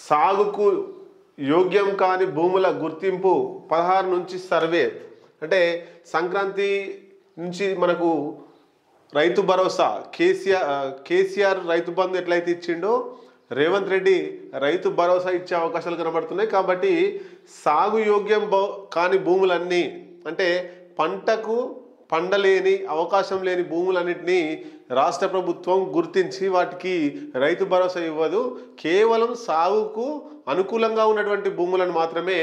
సాగుకు యోగ్యం కాని భూముల గుర్తింపు 16 నుంచి సర్వే. అంటే సంక్రాంతి నుంచి మనకు రైతు భరోసా కేసీఆర్ రైతు బంధు ఎట్లయితే ఇచ్చిండో రేవంత్ రెడ్డి రైతు భరోసా ఇచ్చే అవకాశాలు కనబడుతున్నాయి. కాబట్టి సాగు యోగ్యం కాని భూములన్నీ అంటే పంటకు పండలేని అవకాశం లేని భూములన్నింటినీ రాష్ట్ర ప్రభుత్వం గుర్తించి వాటికి రైతు భరోసా ఇవ్వదు. కేవలం సాగుకు అనుకూలంగా ఉన్నటువంటి భూములను మాత్రమే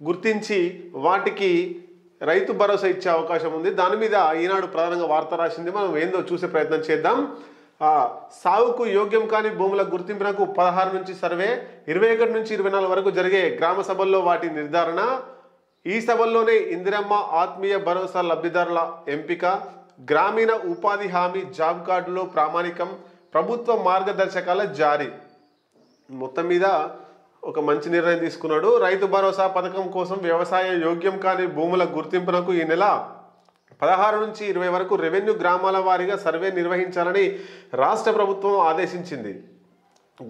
గుర్తించి వాటికి రైతు భరోసా ఇచ్చే అవకాశం ఉంది. దాని మీద ఈనాడు ప్రధానంగా వార్త రాసింది. మనం ఏందో చూసే ప్రయత్నం చేద్దాం. సాగుకు యోగ్యం కాని భూముల గుర్తింపునకు 16 నుంచి సర్వే, 21 నుంచి 24 వరకు జరిగే గ్రామ సభల్లో వాటి నిర్ధారణ. ఈ సభల్లోనే ఇందిరమ్మ ఆత్మీయ భరోసా లబ్ధిదారుల ఎంపిక, గ్రామీణ ఉపాధి హామీ జాబ్ కార్డులో ప్రామాణికం, ప్రభుత్వ మార్గదర్శకాల జారీ. మొత్తం మీద ఒక మంచి నిర్ణయం తీసుకున్నాడు. రైతు భరోసా పథకం కోసం వ్యవసాయ యోగ్యం కాని భూముల గుర్తింపునకు ఈ నెల 16 నుంచి 20 వరకు రెవెన్యూ గ్రామాల వారీగా సర్వే నిర్వహించాలని రాష్ట్ర ప్రభుత్వం ఆదేశించింది.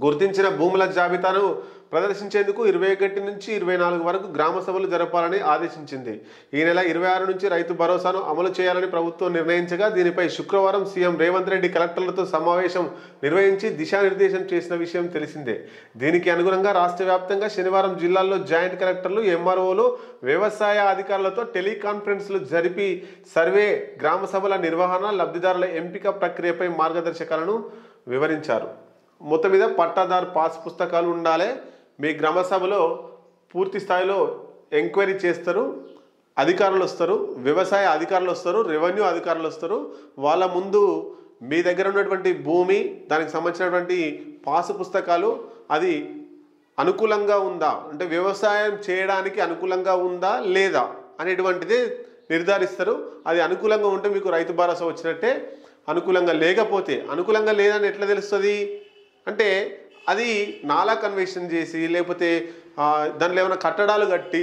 గుర్తించిన భూముల జాబితాను ప్రదర్శించేందుకు 21 నుంచి 24 వరకు గ్రామ సభలు జరపాలని ఆదేశించింది. ఈ నెల 26 నుంచి రైతు భరోసాను అమలు చేయాలని ప్రభుత్వం నిర్ణయించగా దీనిపై శుక్రవారం సీఎం రేవంత్ రెడ్డి కలెక్టర్లతో సమావేశం నిర్వహించి దిశానిర్దేశం చేసిన విషయం తెలిసిందే. దీనికి అనుగుణంగా రాష్ట్ర వ్యాప్తంగా శనివారం జిల్లాల్లో జాయింట్ కలెక్టర్లు, ఎంఆర్ఓలు, వ్యవసాయ అధికారులతో టెలికాన్ఫరెన్స్లు జరిపి సర్వే, గ్రామ సభల నిర్వహణ, లబ్ధిదారుల ఎంపిక ప్రక్రియపై మార్గదర్శకాలను వివరించారు. మొత్తం మీద పట్టాదారు పాస్ పుస్తకాలు ఉండాలి. మీ గ్రామ సభలో పూర్తి స్థాయిలో ఎంక్వైరీ చేస్తారు, అధికారులు వస్తారు, వ్యవసాయ అధికారులు వస్తారు, రెవెన్యూ అధికారులు వస్తారు. వాళ్ళ ముందు మీ దగ్గర ఉన్నటువంటి భూమి, దానికి సంబంధించినటువంటి పాసు పుస్తకాలు అది అనుకూలంగా ఉందా, అంటే వ్యవసాయం చేయడానికి అనుకూలంగా ఉందా లేదా అనేటువంటిది నిర్ధారిస్తారు. అది అనుకూలంగా ఉంటే మీకు రైతు భరోసా వచ్చినట్టే. అనుకూలంగా లేదని ఎట్లా తెలుస్తుంది అంటే అది నాలా కన్వర్షన్ చేసి లేకపోతే దాంట్లో ఏమైనా కట్టడాలు కట్టి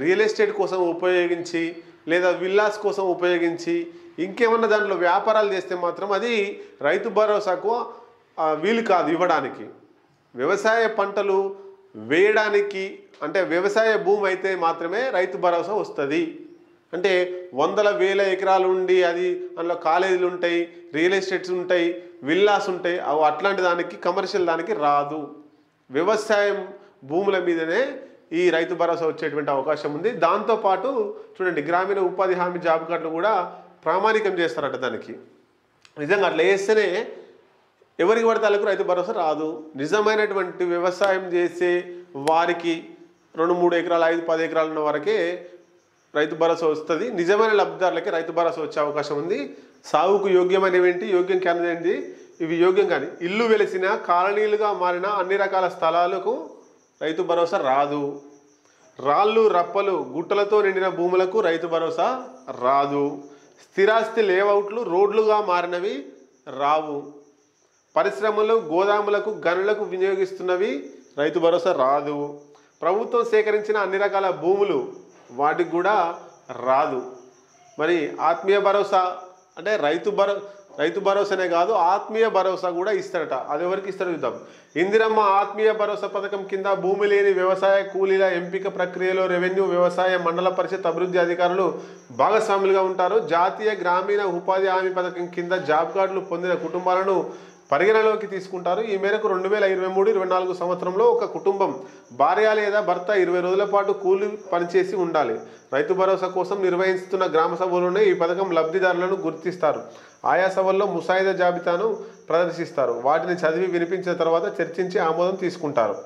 రియల్ ఎస్టేట్ కోసం ఉపయోగించి లేదా విల్లాస్ కోసం ఉపయోగించి ఇంకేమన్నా దాంట్లో వ్యాపారాలు చేస్తే మాత్రం అది రైతు భరోసాకు వీలు కాదు ఇవ్వడానికి. వ్యవసాయ పంటలు వేయడానికి అంటే వ్యవసాయ భూమి అయితే మాత్రమే రైతు భరోసా వస్తుంది. అంటే వందల వేల ఎకరాలు ఉండి అది అందులో కాలేజీలు ఉంటాయి, రియల్ ఎస్టేట్స్ ఉంటాయి, విల్లాస్ ఉంటాయి, అవి అట్లాంటి దానికి కమర్షియల్ దానికి రాదు. వ్యవసాయం భూముల మీదనే ఈ రైతు భరోసా వచ్చేటువంటి అవకాశం ఉంది. దాంతోపాటు చూడండి గ్రామీణ ఉపాధి హామీ జాబ్ కార్డులు కూడా ప్రామాణికం చేస్తారట. దానికి నిజంగా అట్లా వేస్తేనే ఎవరికి పడితే వాళ్ళకు రైతు భరోసా రాదు. నిజమైనటువంటి వ్యవసాయం చేసే వారికి 2-3 ఎకరాలు 5-10 ఎకరాలు ఉన్న వరకే రైతు భరోసా వస్తుంది. నిజమైన లబ్ధిదారులకి రైతు భరోసా వచ్చే అవకాశం ఉంది. సాగుకు యోగ్యమైనవి ఏంటి, యోగ్యం కానిదేంటి, ఇవి యోగ్యం కానీ ఇల్లు వెలిసిన కాలనీలుగా మారిన అన్ని రకాల స్థలాలకు రైతు భరోసా రాదు. రాళ్ళు రప్పలు గుట్టలతో నిండిన భూములకు రైతు భరోసా రాదు. స్థిరాస్తి లేఅవుట్లు రోడ్లుగా మారినవి రావు. పరిశ్రమలు, గోదాములకు, గనులకు వినియోగిస్తున్నవి రైతు భరోసా రాదు. ప్రభుత్వం సేకరించిన అన్ని రకాల భూములు వాటికి కూడా రాదు. మరి ఆత్మీయ భరోసా అంటే రైతు భరోసానే కాదు ఆత్మీయ భరోసా కూడా ఇస్తారట. అది ఎవరికి ఇస్తారు చూద్దాం. ఇందిరమ్మ ఆత్మీయ భరోసా పథకం కింద భూమి లేని వ్యవసాయ కూలీల ఎంపిక ప్రక్రియలో రెవెన్యూ, వ్యవసాయ, మండల పరిషత్ అభివృద్ధి అధికారులు భాగస్వాములుగా ఉంటారు. జాతీయ గ్రామీణ ఉపాధి హామీ పథకం కింద జాబ్ కార్డులు పొందిన కుటుంబాలను పరిగణలోకి తీసుకుంటారు. ఈ మేరకు 2023-24 సంవత్సరంలో ఒక కుటుంబం భార్య లేదా భర్త 20 రోజుల పాటు కూలి పనిచేసి ఉండాలి. రైతు భరోసా కోసం నిర్వహిస్తున్న గ్రామ సభలోనే ఈ పథకం లబ్ధిదారులను గుర్తిస్తారు. ఆయా సభల్లో ముసాయిదా జాబితాను ప్రదర్శిస్తారు. వాటిని చదివి వినిపించిన తర్వాత చర్చించి ఆమోదం తీసుకుంటారు.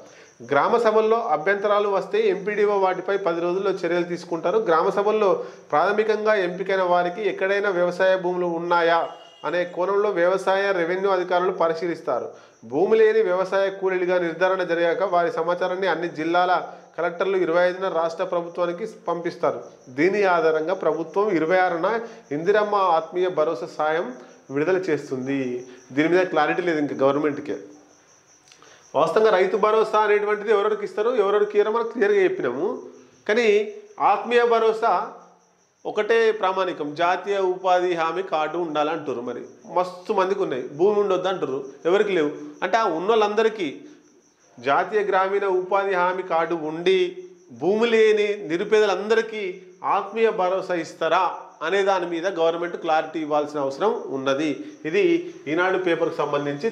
గ్రామ సభల్లో అభ్యంతరాలు వస్తే ఎంపీడీఓ వాటిపై 10 రోజుల్లో చర్యలు తీసుకుంటారు. గ్రామ సభల్లో ప్రాథమికంగా ఎంపికైన వారికి ఎక్కడైనా వ్యవసాయ భూములు ఉన్నాయా అనే కోణంలో వ్యవసాయ, రెవెన్యూ అధికారులు పరిశీలిస్తారు. భూమి లేని వ్యవసాయ కూలీలుగా నిర్ధారణ జరిగాక వారి సమాచారాన్ని అన్ని జిల్లాల కలెక్టర్లు 25న రాష్ట్ర ప్రభుత్వానికి పంపిస్తారు. దీని ఆధారంగా ప్రభుత్వం 26న ఇందిరమ్మ ఆత్మీయ భరోసా సాయం విడుదల చేస్తుంది. దీని మీద క్లారిటీ లేదు ఇంకా గవర్నమెంట్కే. వాస్తవంగా రైతు భరోసా అనేటువంటిది ఎవరెవరికి ఇస్తారు, ఎవరెవరికి ఇయ్యరో మనం క్లియర్గా చెప్పినాము. కానీ ఆత్మీయ భరోసా ఒకటే ప్రామాణికం, జాతీయ ఉపాధి హామీ కార్డు ఉండాలంటారు. మరి మస్తు మందికి ఉన్నాయి, భూమి ఉండొద్దు అంటారు, ఎవరికి లేవు. అంటే ఆ ఉన్న వాళ్ళందరికీ జాతీయ గ్రామీణ ఉపాధి హామీ కార్డు ఉండి భూమి లేని నిరుపేదలందరికీ ఆత్మీయ భరోసా ఇస్తారా అనే దాని మీద గవర్నమెంట్ క్లారిటీ ఇవ్వాల్సిన అవసరం ఉన్నది. ఇది ఈనాడు పేపర్కి సంబంధించి